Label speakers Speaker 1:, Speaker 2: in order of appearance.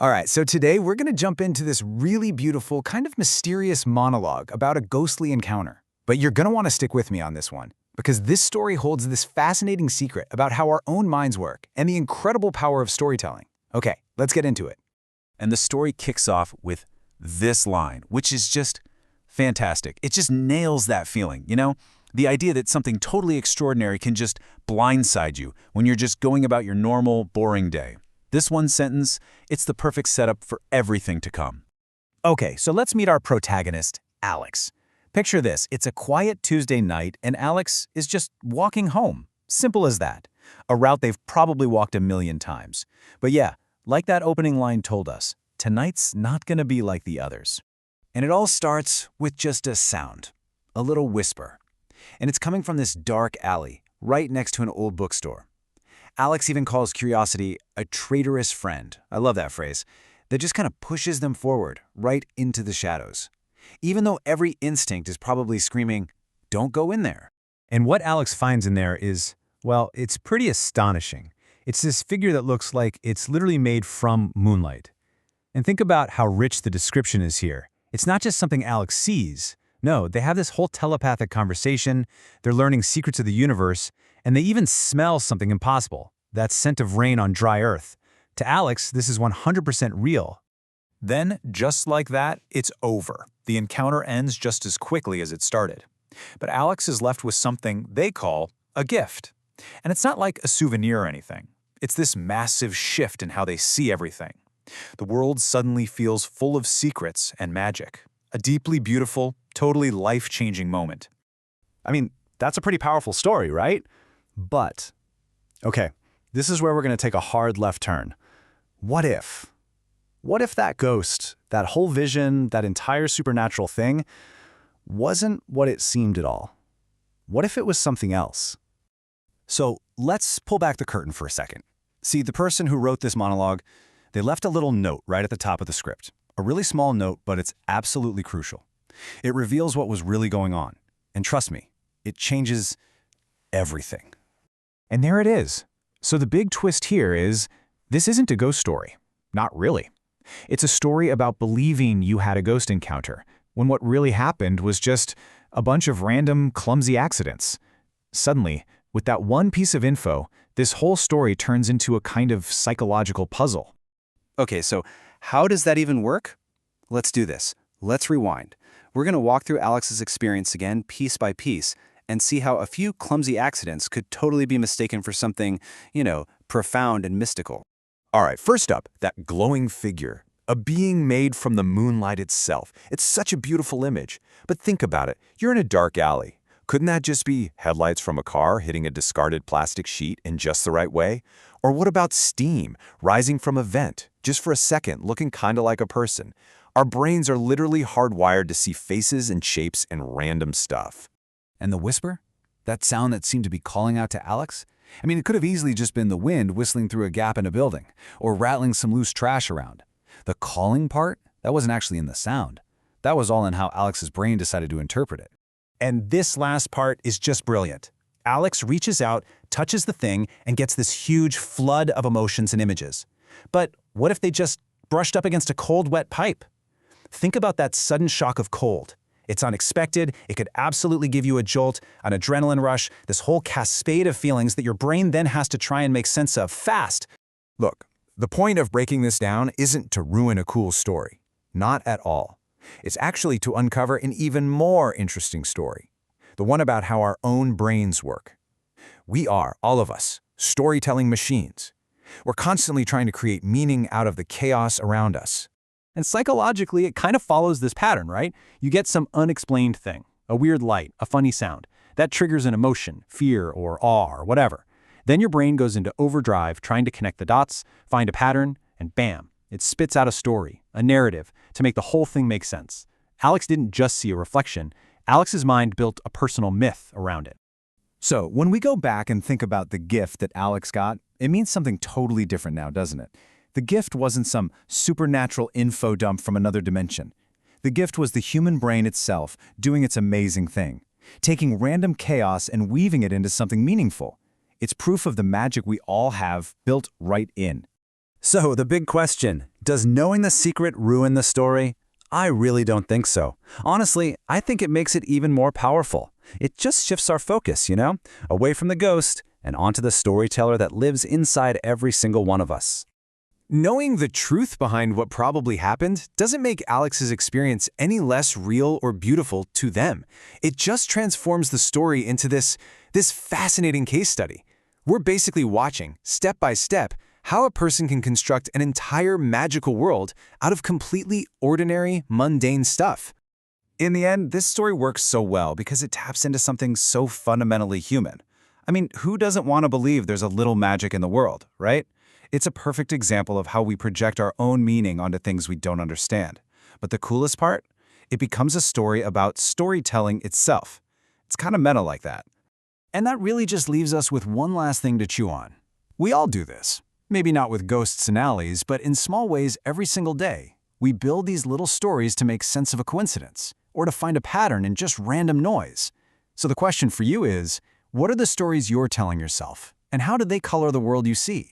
Speaker 1: All right, so today we're going to jump into this really beautiful, kind of mysterious monologue about a ghostly encounter. But you're going to want to stick with me on this one, because this story holds this fascinating secret about how our own minds work and the incredible power of storytelling. Okay, let's get into it.
Speaker 2: And the story kicks off with this line, which is just fantastic. It just nails that feeling, you know? The idea that something totally extraordinary can just blindside you when you're just going about your normal, boring day. This one sentence, it's the perfect setup for everything to come.
Speaker 1: Okay, so let's meet our protagonist, Alex. Picture this, it's a quiet Tuesday night and Alex is just walking home. Simple as that. A route they've probably walked a million times. But yeah, like that opening line told us, tonight's not gonna be like the others. And it all starts with just a sound, a little whisper. And it's coming from this dark alley, right next to an old bookstore. Alex even calls curiosity a traitorous friend. I love that phrase. That just kind of pushes them forward, right into the shadows. Even though every instinct is probably screaming, don't go in there.
Speaker 3: And what Alex finds in there is, well, it's pretty astonishing. It's this figure that looks like it's literally made from moonlight. And think about how rich the description is here. It's not just something Alex sees. No, they have this whole telepathic conversation, they're learning secrets of the universe, and they even smell something impossible, that scent of rain on dry earth. To Alex, this is 100% real.
Speaker 4: Then, just like that, it's over. The encounter ends just as quickly as it started. But Alex is left with something they call a gift. And it's not like a souvenir or anything. It's this massive shift in how they see everything. The world suddenly feels full of secrets and magic. A deeply beautiful, totally life-changing moment.
Speaker 3: I mean, that's a pretty powerful story, right? But, okay, this is where we're going to take a hard left turn. What if? What if that ghost, that whole vision, that entire supernatural thing, wasn't what it seemed at all? What if it was something else?
Speaker 1: So let's pull back the curtain for a second. See, the person who wrote this monologue, they left a little note right at the top of the script. A really small note, but it's absolutely crucial. It reveals what was really going on. And trust me, it changes everything. And there it is. So the big twist here is, this isn't a ghost story. Not really. It's a story about believing you had a ghost encounter, when what really happened was just a bunch of random, clumsy accidents. Suddenly, with that one piece of info, this whole story turns into a kind of psychological puzzle. Okay, so how does that even work? Let's do this. Let's rewind. We're going to walk through Alex's experience again, piece by piece, and see how a few clumsy accidents could totally be mistaken for something, profound and mystical. All right, first up, that glowing figure. A being made from the moonlight itself. It's such a beautiful image. But think about it. You're in a dark alley. Couldn't that just be headlights from a car hitting a discarded plastic sheet in just the right way? Or what about steam rising from a vent, just for a second, looking kind of like a person? Our brains are literally hardwired to see faces and shapes and random stuff. And the whisper? That sound that seemed to be calling out to Alex? I mean, it could have easily just been the wind whistling through a gap in a building, or rattling some loose trash around. The calling part? That wasn't actually in the sound. That was all in how Alex's brain decided to interpret it. And this last part is just brilliant. Alex reaches out, touches the thing, and gets this huge flood of emotions and images. But what if they just brushed up against a cold, wet pipe? Think about that sudden shock of cold. It's unexpected, it could absolutely give you a jolt, an adrenaline rush, this whole cascade of feelings that your brain then has to try and make sense of fast. Look, the point of breaking this down isn't to ruin a cool story. Not at all. It's actually to uncover an even more interesting story. The one about how our own brains work. We are, all of us, storytelling machines. We're constantly trying to create meaning out of the chaos around us. And psychologically, it kind of follows this pattern, right? You get some unexplained thing, a weird light, a funny sound. That triggers an emotion, fear or awe or whatever. Then your brain goes into overdrive trying to connect the dots, find a pattern, and bam, it spits out a story, a narrative, to make the whole thing make sense. Alex didn't just see a reflection. Alex's mind built a personal myth around it. So when we go back and think about the gift that Alex got, it means something totally different now, doesn't it? The gift wasn't some supernatural info dump from another dimension. The gift was the human brain itself doing its amazing thing, taking random chaos and weaving it into something meaningful. It's proof of the magic we all have built right in. So, the big question, does knowing the secret ruin the story? I really don't think so. Honestly, I think it makes it even more powerful. It just shifts our focus, away from the ghost and onto the storyteller that lives inside every single one of us.
Speaker 5: Knowing the truth behind what probably happened doesn't make Alex's experience any less real or beautiful to them. It just transforms the story into this fascinating case study. We're basically watching, step by step, how a person can construct an entire magical world out of completely ordinary, mundane stuff.
Speaker 1: In the end, this story works so well because it taps into something so fundamentally human. I mean, who doesn't want to believe there's a little magic in the world, right? It's a perfect example of how we project our own meaning onto things we don't understand. But the coolest part? It becomes a story about storytelling itself. It's kind of meta like that. And that really just leaves us with one last thing to chew on. We all do this. Maybe not with ghosts and alleys, but in small ways every single day. We build these little stories to make sense of a coincidence, or to find a pattern in just random noise. So the question for you is, what are the stories you're telling yourself, and how do they color the world you see?